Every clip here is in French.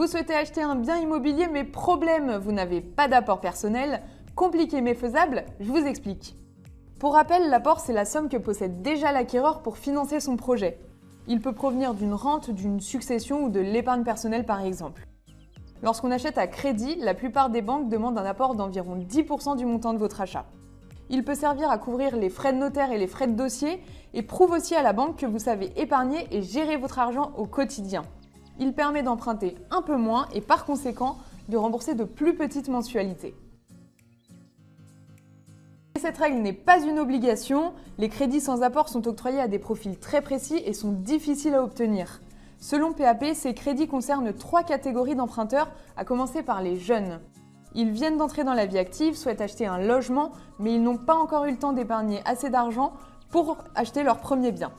Vous souhaitez acheter un bien immobilier mais problème, vous n'avez pas d'apport personnel? Compliqué mais faisable? Je vous explique. Pour rappel, l'apport c'est la somme que possède déjà l'acquéreur pour financer son projet. Il peut provenir d'une rente, d'une succession ou de l'épargne personnelle par exemple. Lorsqu'on achète à crédit, la plupart des banques demandent un apport d'environ 10% du montant de votre achat. Il peut servir à couvrir les frais de notaire et les frais de dossier et prouve aussi à la banque que vous savez épargner et gérer votre argent au quotidien. Il permet d'emprunter un peu moins et par conséquent de rembourser de plus petites mensualités. Cette règle n'est pas une obligation, les crédits sans apport sont octroyés à des profils très précis et sont difficiles à obtenir. Selon PAP, ces crédits concernent 3 catégories d'emprunteurs, à commencer par les jeunes. Ils viennent d'entrer dans la vie active, souhaitent acheter un logement, mais ils n'ont pas encore eu le temps d'épargner assez d'argent pour acheter leur premier bien.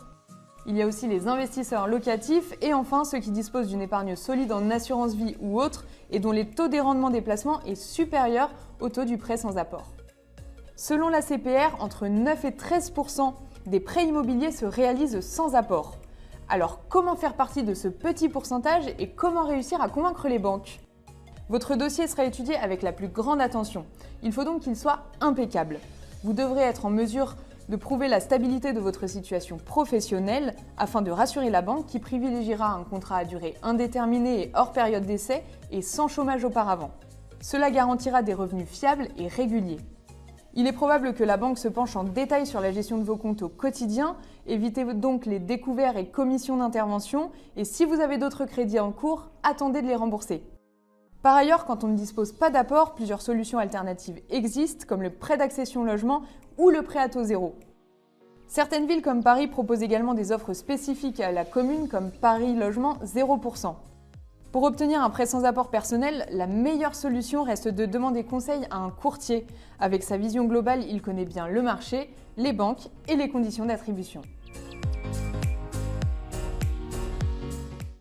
Il y a aussi les investisseurs locatifs et enfin ceux qui disposent d'une épargne solide en assurance vie ou autre et dont les taux des rendements des placements est supérieur au taux du prêt sans apport. Selon la CPR, entre 9 et 13% des prêts immobiliers se réalisent sans apport. Alors comment faire partie de ce petit pourcentage et comment réussir à convaincre les banques? Votre dossier sera étudié avec la plus grande attention. Il faut donc qu'il soit impeccable. Vous devrez être en mesure de prouver la stabilité de votre situation professionnelle afin de rassurer la banque qui privilégiera un contrat à durée indéterminée et hors période d'essai et sans chômage auparavant. Cela garantira des revenus fiables et réguliers. Il est probable que la banque se penche en détail sur la gestion de vos comptes au quotidien, évitez donc les découverts et commissions d'intervention et si vous avez d'autres crédits en cours, attendez de les rembourser. Par ailleurs, quand on ne dispose pas d'apport, plusieurs solutions alternatives existent comme le prêt d'accession logement ou le prêt à taux zéro. Certaines villes comme Paris proposent également des offres spécifiques à la commune comme Paris Logement 0%. Pour obtenir un prêt sans apport personnel, la meilleure solution reste de demander conseil à un courtier. Avec sa vision globale, il connaît bien le marché, les banques et les conditions d'attribution.